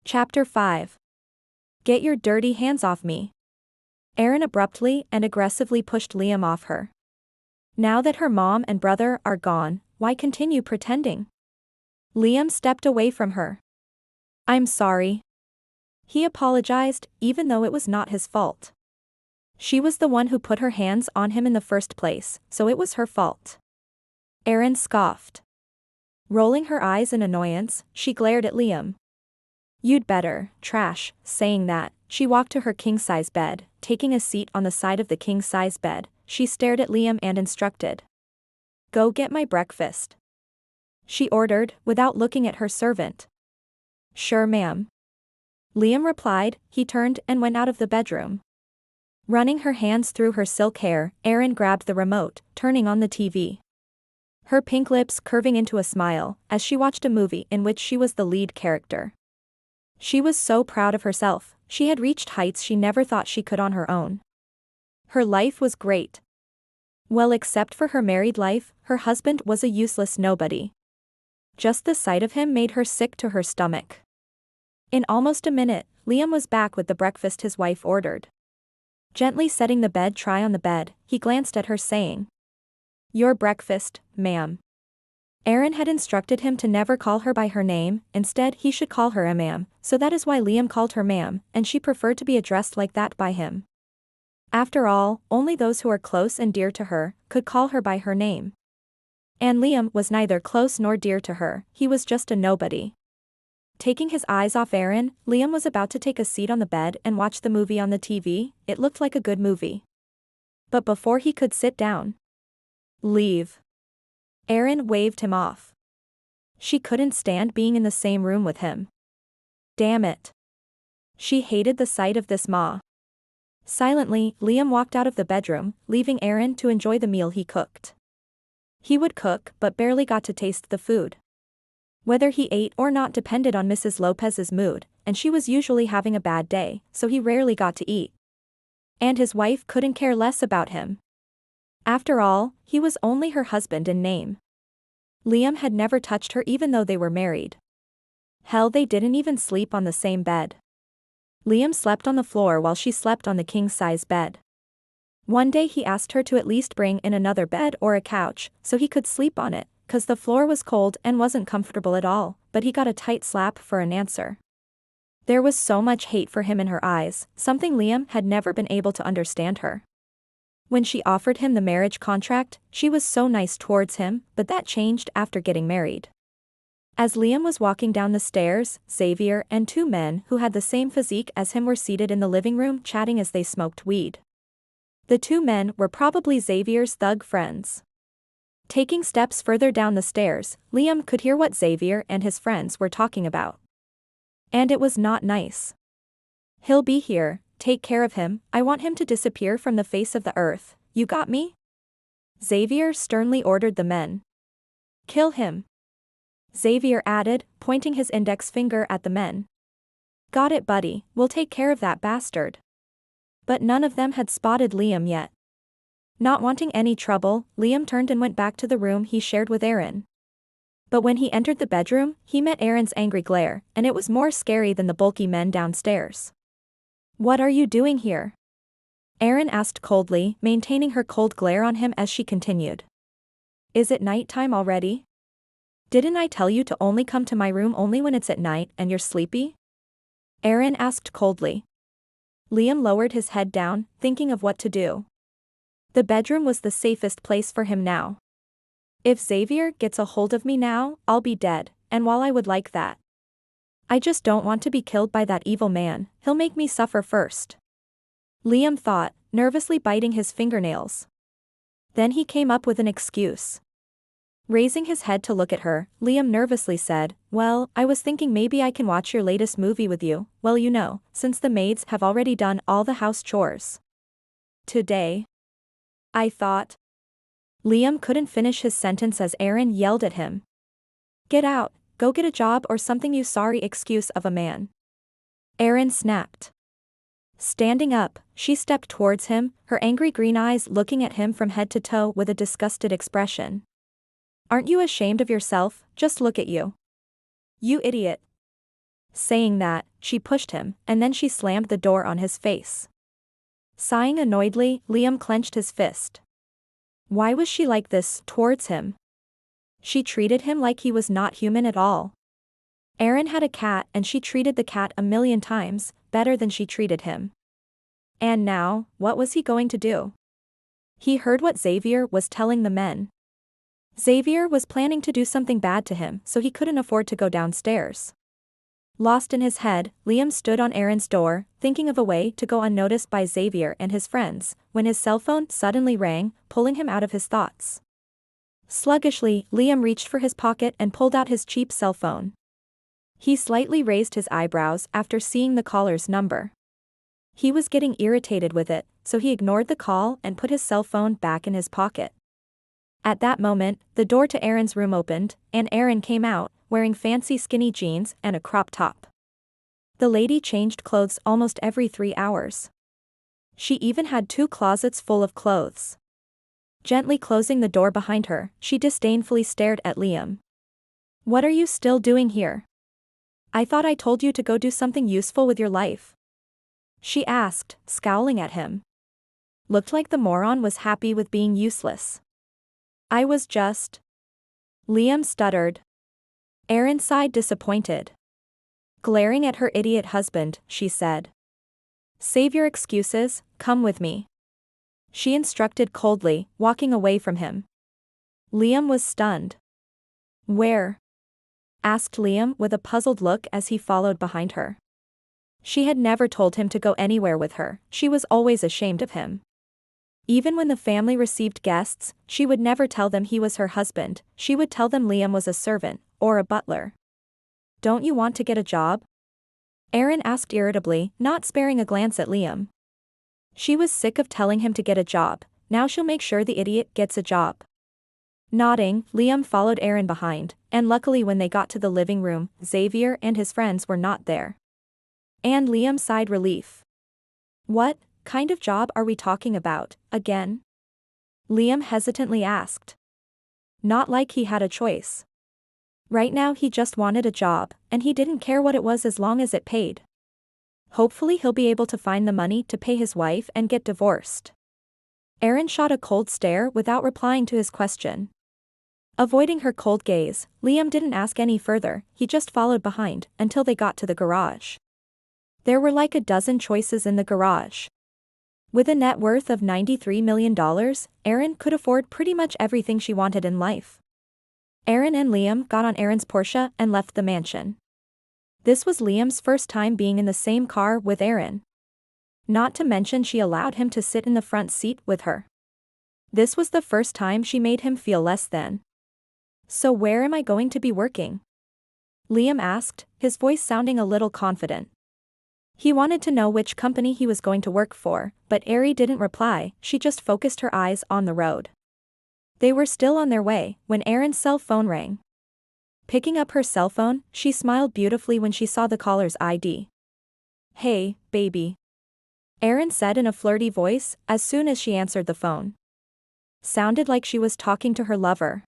Chapter 5. Get your dirty hands off me. Erin abruptly and aggressively pushed Liam off her. Now that her mom and brother are gone, why continue pretending? Liam stepped away from her. I'm sorry. He apologized, even though it was not his fault. She was the one who put her hands on him in the first place, so it was her fault. Erin scoffed. Rolling her eyes in annoyance, she glared at Liam. You'd better, trash. Saying that, she walked to her king-size bed, taking a seat on the side of the king-size bed. She stared at Liam and instructed. Go get my breakfast. She ordered, without looking at her servant. Sure, ma'am. Liam replied. He turned and went out of the bedroom. Running her hands through her silk hair, Erin grabbed the remote, turning on the TV. Her pink lips curving into a smile, as she watched a movie in which she was the lead character. She was so proud of herself. She had reached heights she never thought she could on her own. Her life was great. Well, except for her married life, her husband was a useless nobody. Just the sight of him made her sick to her stomach. In almost a minute, Liam was back with the breakfast his wife ordered. Gently setting the bed tray on the bed, he glanced at her saying, Your breakfast, ma'am. Erin had instructed him to never call her by her name. Instead he should call her a ma'am, so that is why Liam called her ma'am, and she preferred to be addressed like that by him. After all, only those who are close and dear to her could call her by her name. And Liam was neither close nor dear to her, he was just a nobody. Taking his eyes off Erin, Liam was about to take a seat on the bed and watch the movie on the TV. It looked like a good movie. But before he could sit down, Leave. Erin waved him off. She couldn't stand being in the same room with him. Damn it. She hated the sight of this ma. Silently, Liam walked out of the bedroom, leaving Erin to enjoy the meal he cooked. He would cook but barely got to taste the food. Whether he ate or not depended on Mrs. Lopez's mood, and she was usually having a bad day, so he rarely got to eat. And his wife couldn't care less about him. After all, he was only her husband in name. Liam had never touched her even though they were married. Hell, they didn't even sleep on the same bed. Liam slept on the floor while she slept on the king-size bed. One day he asked her to at least bring in another bed or a couch, so he could sleep on it, cause the floor was cold and wasn't comfortable at all, but he got a tight slap for an answer. There was so much hate for him in her eyes, something Liam had never been able to understand her. When she offered him the marriage contract, she was so nice towards him, but that changed after getting married. As Liam was walking down the stairs, Xavier and two men who had the same physique as him were seated in the living room chatting as they smoked weed. The two men were probably Xavier's thug friends. Taking steps further down the stairs, Liam could hear what Xavier and his friends were talking about. And it was not nice. He'll be here. Take care of him, I want him to disappear from the face of the earth, you got me? Xavier sternly ordered the men. Kill him. Xavier added, pointing his index finger at the men. Got it, buddy, we'll take care of that bastard. But none of them had spotted Liam yet. Not wanting any trouble, Liam turned and went back to the room he shared with Erin. But when he entered the bedroom, he met Erin's angry glare, and it was more scary than the bulky men downstairs. What are you doing here? Erin asked coldly, maintaining her cold glare on him as she continued. Is it night time already? Didn't I tell you to only come to my room only when it's at night and you're sleepy? Erin asked coldly. Liam lowered his head down, thinking of what to do. The bedroom was the safest place for him now. If Xavier gets a hold of me now, I'll be dead, and while I would like that, I just don't want to be killed by that evil man, he'll make me suffer first. Liam thought, nervously biting his fingernails. Then he came up with an excuse. Raising his head to look at her, Liam nervously said, Well, I was thinking maybe I can watch your latest movie with you, well you know, since the maids have already done all the house chores today. I thought. Liam couldn't finish his sentence as Erin yelled at him. Get out. Go get a job or something, you sorry excuse of a man. Erin snapped. Standing up, she stepped towards him, her angry green eyes looking at him from head to toe with a disgusted expression. Aren't you ashamed of yourself? Just look at you. You idiot. Saying that, she pushed him, and then she slammed the door on his face. Sighing annoyedly, Liam clenched his fist. Why was she like this towards him? She treated him like he was not human at all. Erin had a cat and she treated the cat 1,000,000 times better than she treated him. And now, what was he going to do? He heard what Xavier was telling the men. Xavier was planning to do something bad to him, so he couldn't afford to go downstairs. Lost in his head, Liam stood on Erin's door, thinking of a way to go unnoticed by Xavier and his friends, when his cell phone suddenly rang, pulling him out of his thoughts. Sluggishly, Liam reached for his pocket and pulled out his cheap cell phone. He slightly raised his eyebrows after seeing the caller's number. He was getting irritated with it, so he ignored the call and put his cell phone back in his pocket. At that moment, the door to Erin's room opened, and Erin came out, wearing fancy skinny jeans and a crop top. The lady changed clothes almost every 3 hours. She even had 2 closets full of clothes. Gently closing the door behind her, she disdainfully stared at Liam. What are you still doing here? I thought I told you to go do something useful with your life. She asked, scowling at him. Looked like the moron was happy with being useless. I was just... Liam stuttered. Erin sighed disappointed. Glaring at her idiot husband, she said. Save your excuses, come with me. She instructed coldly, walking away from him. Liam was stunned. Where? Asked Liam with a puzzled look as he followed behind her. She had never told him to go anywhere with her, she was always ashamed of him. Even when the family received guests, she would never tell them he was her husband, she would tell them Liam was a servant, or a butler. Don't you want to get a job? Erin asked irritably, not sparing a glance at Liam. She was sick of telling him to get a job, now she'll make sure the idiot gets a job. Nodding, Liam followed Erin behind, and luckily when they got to the living room, Xavier and his friends were not there. And Liam sighed relief. What kind of job are we talking about, again? Liam hesitantly asked. Not like he had a choice. Right now he just wanted a job, and he didn't care what it was as long as it paid. Hopefully he'll be able to find the money to pay his wife and get divorced. Erin shot a cold stare without replying to his question. Avoiding her cold gaze, Liam didn't ask any further, he just followed behind, until they got to the garage. There were like a dozen choices in the garage. With a net worth of $93 million, Erin could afford pretty much everything she wanted in life. Erin and Liam got on Erin's Porsche and left the mansion. This was Liam's first time being in the same car with Erin. Not to mention she allowed him to sit in the front seat with her. This was the first time she made him feel less than. So where am I going to be working? Liam asked, his voice sounding a little confident. He wanted to know which company he was going to work for, but Erin didn't reply, she just focused her eyes on the road. They were still on their way, when Erin's cell phone rang. Picking up her cell phone, she smiled beautifully when she saw the caller's ID. Hey, baby. Erin said in a flirty voice, as soon as she answered the phone. Sounded like she was talking to her lover.